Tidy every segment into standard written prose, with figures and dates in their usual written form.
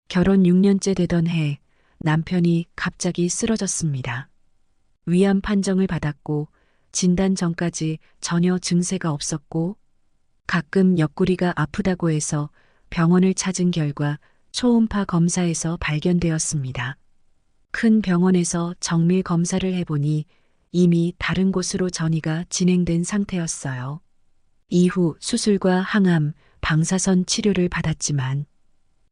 결혼 6년째 되던 해 남편이 갑자기 쓰러졌습니다. 위암 판정을 받았고 진단 전까지 전혀 증세가 없었고 가끔 옆구리가 아프다고 해서 병원을 찾은 결과 초음파 검사에서 발견되었습니다. 큰 병원에서 정밀 검사를 해보니 이미 다른 곳으로 전이가 진행된 상태였어요. 이후 수술과 항암, 방사선 치료를 받았지만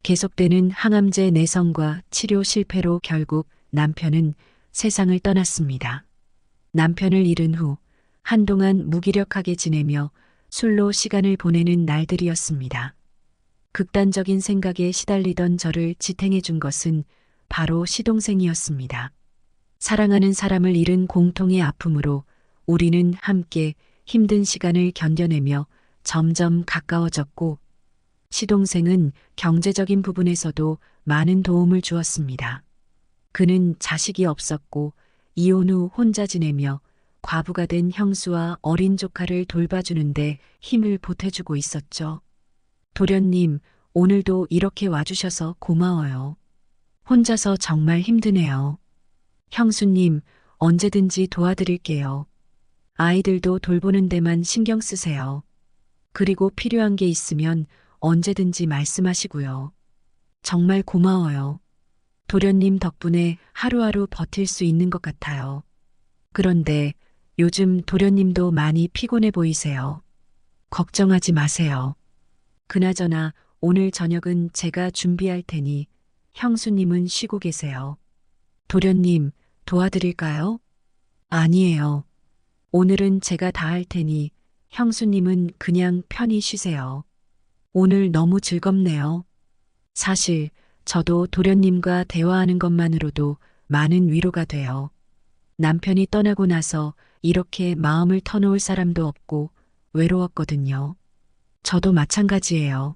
계속되는 항암제 내성과 치료 실패로 결국 남편은 세상을 떠났습니다. 남편을 잃은 후 한동안 무기력하게 지내며 술로 시간을 보내는 날들이었습니다. 극단적인 생각에 시달리던 저를 지탱해 준 것은 바로 시동생이었습니다. 사랑하는 사람을 잃은 공통의 아픔으로 우리는 함께 힘든 시간을 견뎌내며 점점 가까워졌고 시동생은 경제적인 부분에서도 많은 도움을 주었습니다. 그는 자식이 없었고 이혼 후 혼자 지내며 과부가 된 형수와 어린 조카를 돌봐주는데 힘을 보태주고 있었죠. 도련님, 오늘도 이렇게 와주셔서 고마워요. 혼자서 정말 힘드네요. 형수님, 언제든지 도와드릴게요. 아이들도 돌보는 데만 신경 쓰세요. 그리고 필요한 게 있으면 언제든지 말씀하시고요. 정말 고마워요. 도련님 덕분에 하루하루 버틸 수 있는 것 같아요. 그런데 요즘 도련님도 많이 피곤해 보이세요. 걱정하지 마세요. 그나저나 오늘 저녁은 제가 준비할 테니 형수님은 쉬고 계세요. 도련님, 도와드릴까요? 아니에요. 오늘은 제가 다 할 테니 형수님은 그냥 편히 쉬세요. 오늘 너무 즐겁네요. 사실 저도 도련님과 대화하는 것만으로도 많은 위로가 돼요. 남편이 떠나고 나서 이렇게 마음을 터놓을 사람도 없고 외로웠거든요. 저도 마찬가지예요.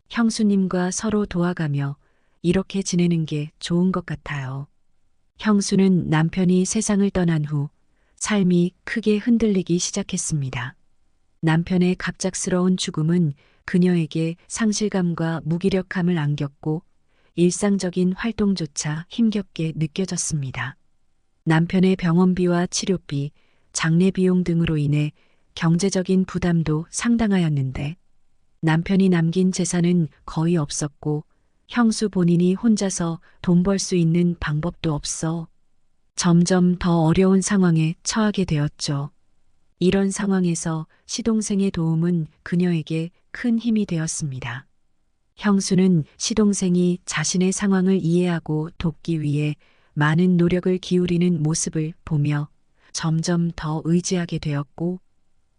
형수님과 서로 도와가며 이렇게 지내는 게 좋은 것 같아요. 형수는 남편이 세상을 떠난 후 삶이 크게 흔들리기 시작했습니다. 남편의 갑작스러운 죽음은 그녀에게 상실감과 무기력함을 안겼고 일상적인 활동조차 힘겹게 느껴졌습니다. 남편의 병원비와 치료비, 장례 비용 등으로 인해 경제적인 부담도 상당하였는데 남편이 남긴 재산은 거의 없었고 형수 본인이 혼자서 돈 벌 수 있는 방법도 없어 점점 더 어려운 상황에 처하게 되었죠. 이런 상황에서 시동생의 도움은 그녀에게 큰 힘이 되었습니다. 형수는 시동생이 자신의 상황을 이해하고 돕기 위해 많은 노력을 기울이는 모습을 보며 점점 더 의지하게 되었고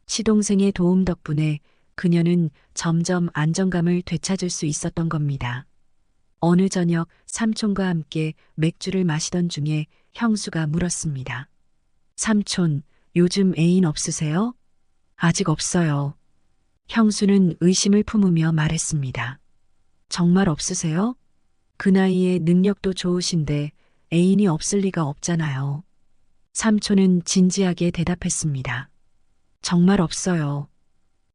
시동생의 도움 덕분에 그녀는 점점 안정감을 되찾을 수 있었던 겁니다. 어느 저녁 삼촌과 함께 맥주를 마시던 중에 형수가 물었습니다. 삼촌, 요즘 애인 없으세요? 아직 없어요. 형수는 의심을 품으며 말했습니다. 정말 없으세요? 그 나이에 능력도 좋으신데 애인이 없을 리가 없잖아요. 삼촌은 진지하게 대답했습니다. 정말 없어요.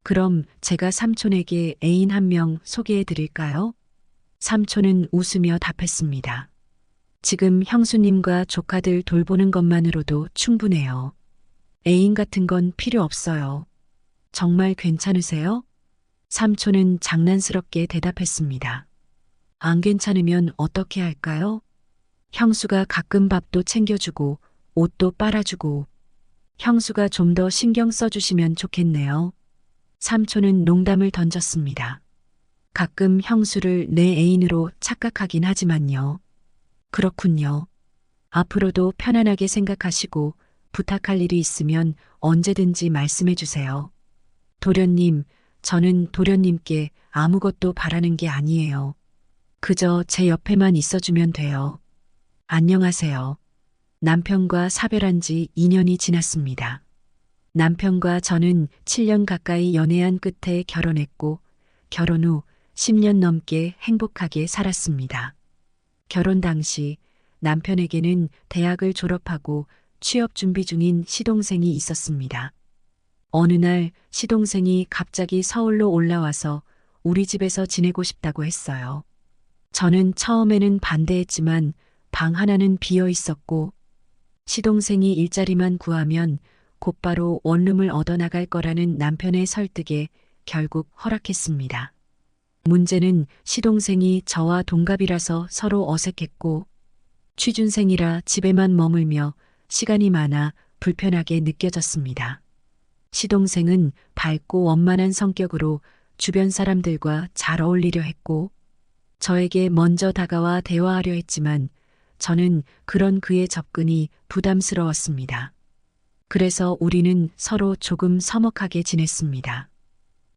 그럼 제가 삼촌에게 애인 한 명 소개해 드릴까요? 삼촌은 웃으며 답했습니다. 지금 형수님과 조카들 돌보는 것만으로도 충분해요. 애인 같은 건 필요 없어요. 정말 괜찮으세요? 삼촌은 장난스럽게 대답했습니다. 안 괜찮으면 어떻게 할까요? 형수가 가끔 밥도 챙겨주고 옷도 빨아주고 형수가 좀 더 신경 써주시면 좋겠네요. 삼촌은 농담을 던졌습니다. 가끔 형수를 내 애인으로 착각하긴 하지만요. 그렇군요. 앞으로도 편안하게 생각하시고 부탁할 일이 있으면 언제든지 말씀해 주세요. 도련님, 저는 도련님께 아무것도 바라는 게 아니에요. 그저 제 옆에만 있어주면 돼요. 안녕하세요. 남편과 사별한 지 2년이 지났습니다. 남편과 저는 7년 가까이 연애한 끝에 결혼했고 결혼 후 10년 넘게 행복하게 살았습니다. 결혼 당시 남편에게는 대학을 졸업하고 취업 준비 중인 시동생이 있었습니다. 어느 날 시동생이 갑자기 서울로 올라와서 우리 집에서 지내고 싶다고 했어요. 저는 처음에는 반대했지만 방 하나는 비어 있었고 시동생이 일자리만 구하면 곧바로 원룸을 얻어나갈 거라는 남편의 설득에 결국 허락했습니다. 문제는 시동생이 저와 동갑이라서 서로 어색했고 취준생이라 집에만 머물며 시간이 많아 불편하게 느껴졌습니다. 시동생은 밝고 원만한 성격으로 주변 사람들과 잘 어울리려 했고 저에게 먼저 다가와 대화하려 했지만 저는 그런 그의 접근이 부담스러웠습니다. 그래서 우리는 서로 조금 서먹하게 지냈습니다.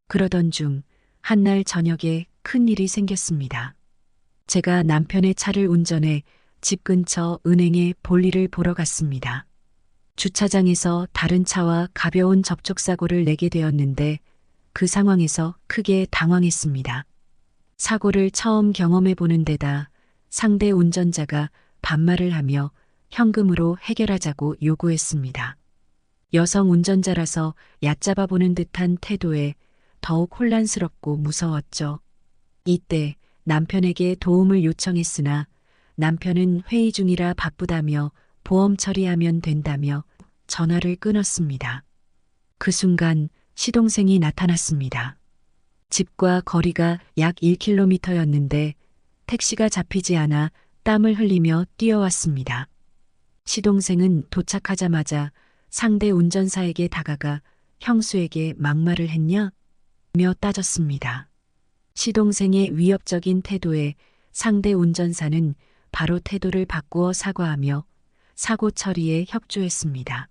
그러던 중 한날 저녁에 큰 일이 생겼습니다. 제가 남편의 차를 운전해 집 근처 은행에 볼일을 보러 갔습니다. 주차장에서 다른 차와 가벼운 접촉사고를 내게 되었는데 그 상황에서 크게 당황했습니다. 사고를 처음 경험해 보는 데다 상대 운전자가 반말을 하며 현금으로 해결하자고 요구했습니다. 여성 운전자라서 얕잡아 보는 듯한 태도에 더욱 혼란스럽고 무서웠죠. 이때 남편에게 도움을 요청했으나 남편은 회의 중이라 바쁘다며 보험 처리하면 된다며 전화를 끊었습니다. 그 순간 시동생이 나타났습니다. 집과 거리가 약 1km였는데 택시가 잡히지 않아 땀을 흘리며 뛰어왔습니다. 시동생은 도착하자마자 상대 운전사에게 다가가 형수에게 막말을 했냐? 며 따졌습니다. 시동생의 위협적인 태도에 상대 운전사는 바로 태도를 바꾸어 사과하며 사고 처리에 협조했습니다.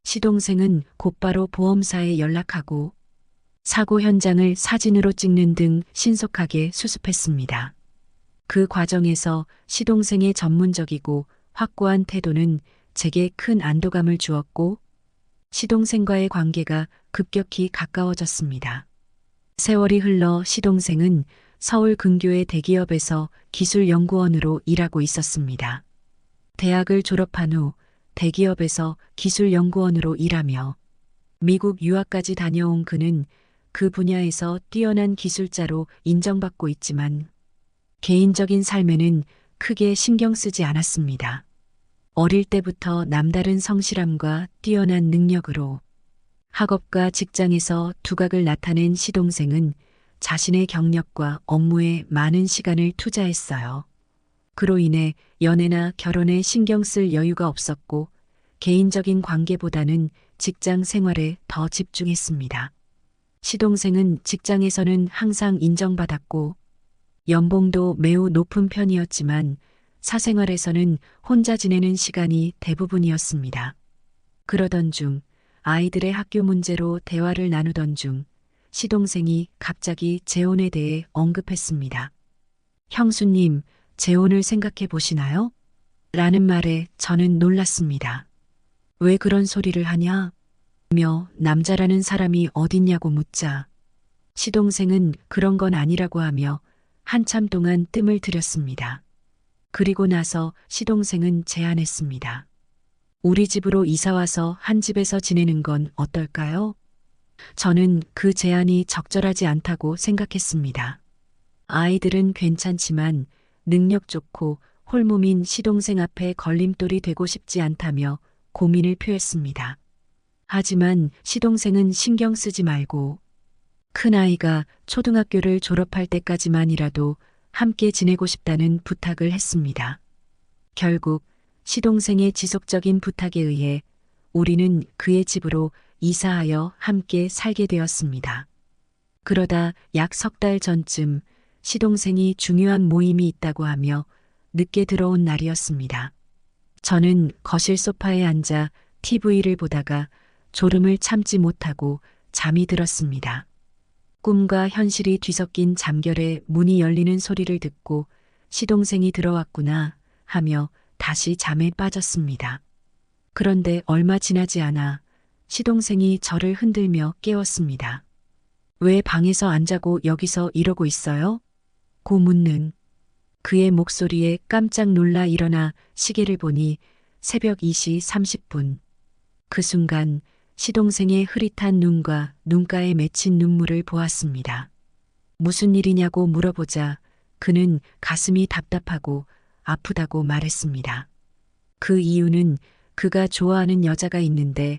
시동생은 곧바로 보험사에 연락하고 사고 현장을 사진으로 찍는 등 신속하게 수습했습니다. 그 과정에서 시동생의 전문적이고 확고한 태도는 제게 큰 안도감을 주었고 시동생과의 관계가 급격히 가까워졌습니다. 세월이 흘러 시동생은 서울 근교의 대기업에서 기술연구원으로 일하고 있었습니다. 대학을 졸업한 후 대기업에서 기술연구원으로 일하며 미국 유학까지 다녀온 그는 그 분야에서 뛰어난 기술자로 인정받고 있지만 개인적인 삶에는 크게 신경 쓰지 않았습니다. 어릴 때부터 남다른 성실함과 뛰어난 능력으로 학업과 직장에서 두각을 나타낸 시동생은 자신의 경력과 업무에 많은 시간을 투자했어요. 그로 인해 연애나 결혼에 신경 쓸 여유가 없었고 개인적인 관계보다는 직장 생활에 더 집중했습니다. 시동생은 직장에서는 항상 인정받았고 연봉도 매우 높은 편이었지만 사생활에서는 혼자 지내는 시간이 대부분이었습니다. 그러던 중 아이들의 학교 문제로 대화를 나누던 중 시동생이 갑자기 재혼에 대해 언급했습니다. 형수님, 재혼을 생각해 보시나요? 라는 말에 저는 놀랐습니다. 왜 그런 소리를 하냐? 며 남자라는 사람이 어딨냐고 묻자 시동생은 그런 건 아니라고 하며 한참 동안 뜸을 들였습니다. 그리고 나서 시동생은 제안했습니다. 우리 집으로 이사와서 한 집에서 지내는 건 어떨까요? 저는 그 제안이 적절하지 않다고 생각했습니다. 아이들은 괜찮지만 능력 좋고 홀몸인 시동생 앞에 걸림돌이 되고 싶지 않다며 고민을 표했습니다. 하지만 시동생은 신경 쓰지 말고 큰아이가 초등학교를 졸업할 때까지만이라도 함께 지내고 싶다는 부탁을 했습니다. 결국 시동생의 지속적인 부탁에 의해 우리는 그의 집으로 이사하여 함께 살게 되었습니다. 그러다 약 석 달 전쯤 시동생이 중요한 모임이 있다고 하며 늦게 들어온 날이었습니다. 저는 거실 소파에 앉아 TV를 보다가 졸음을 참지 못하고 잠이 들었습니다. 꿈과 현실이 뒤섞인 잠결에 문이 열리는 소리를 듣고 시동생이 들어왔구나 하며 다시 잠에 빠졌습니다. 그런데 얼마 지나지 않아 시동생이 저를 흔들며 깨웠습니다. 왜 방에서 안 자고 여기서 이러고 있어요? 고 묻는 그의 목소리에 깜짝 놀라 일어나 시계를 보니 새벽 2시 30분. 그 순간 시동생의 흐릿한 눈과 눈가에 맺힌 눈물을 보았습니다. 무슨 일이냐고 물어보자 그는 가슴이 답답하고 아프다고 말했습니다. 그 이유는 그가 좋아하는 여자가 있는데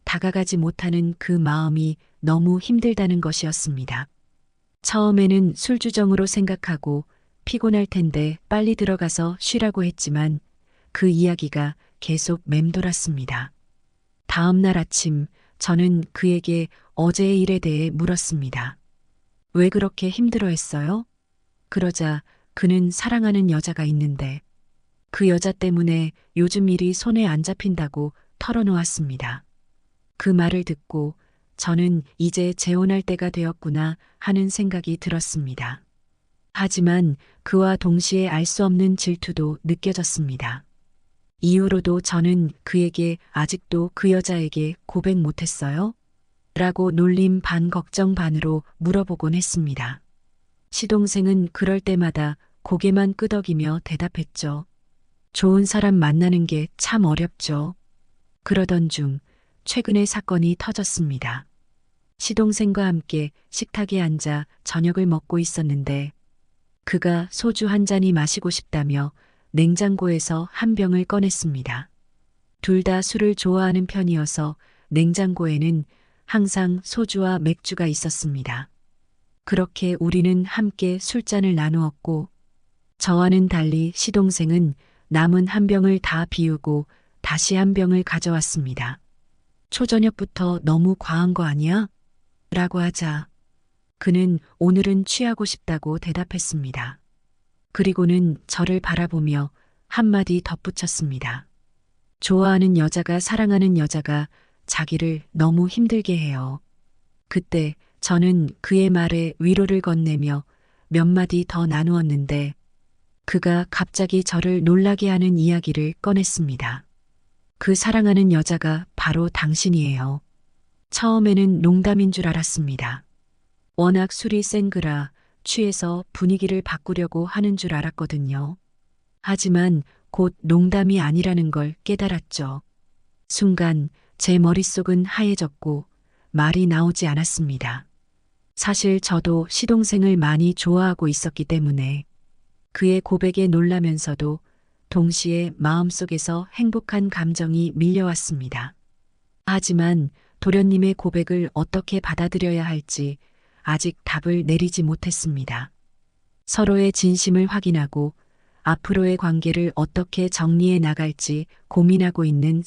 다가가지 못하는 그 마음이 너무 힘들다는 것이었습니다. 처음에는 술주정으로 생각하고 피곤할 텐데 빨리 들어가서 쉬라고 했지만 그 이야기가 계속 맴돌았습니다. 다음 날 아침 저는 그에게 어제의 일에 대해 물었습니다. 왜 그렇게 힘들어 했어요? 그러자 그는 사랑하는 여자가 있는데 그 여자 때문에 요즘 일이 손에 안 잡힌다고 털어놓았습니다. 그 말을 듣고 저는 이제 재혼할 때가 되었구나 하는 생각이 들었습니다. 하지만 그와 동시에 알 수 없는 질투도 느껴졌습니다. 이후로도 저는 그에게 아직도 그 여자에게 고백 못했어요? 라고 놀림 반 걱정 반으로 물어보곤 했습니다. 시동생은 그럴 때마다 고개만 끄덕이며 대답했죠. 좋은 사람 만나는 게 참 어렵죠. 그러던 중 최근에 사건이 터졌습니다. 시동생과 함께 식탁에 앉아 저녁을 먹고 있었는데 그가 소주 한 잔이 마시고 싶다며 냉장고에서 한 병을 꺼냈습니다. 둘 다 술을 좋아하는 편이어서 냉장고에는 항상 소주와 맥주가 있었습니다. 그렇게 우리는 함께 술잔을 나누었고 저와는 달리 시동생은 남은 한 병을 다 비우고 다시 한 병을 가져왔습니다. 초저녁부터 너무 과한 거 아니야? 라고 하자 그는 오늘은 취하고 싶다고 대답했습니다. 그리고는 저를 바라보며 한마디 덧붙였습니다. 좋아하는 여자가 사랑하는 여자가 자기를 너무 힘들게 해요. 그때 저는 그의 말에 위로를 건네며 몇 마디 더 나누었는데 그가 갑자기 저를 놀라게 하는 이야기를 꺼냈습니다. 그 사랑하는 여자가 바로 당신이에요. 처음에는 농담인 줄 알았습니다. 워낙 술이 센 그라 취해서 분위기를 바꾸려고 하는 줄 알았거든요. 하지만 곧 농담이 아니라는 걸 깨달았죠. 순간 제 머릿속은 하얘졌고 말이 나오지 않았습니다. 사실 저도 시동생을 많이 좋아하고 있었기 때문에 그의 고백에 놀라면서도 동시에 마음속에서 행복한 감정이 밀려왔습니다. 하지만 도련님의 고백을 어떻게 받아들여야 할지 아직 답을 내리지 못했습니다. 서로의 진심을 확인하고 앞으로의 관계를 어떻게 정리해 나갈지 고민하고 있는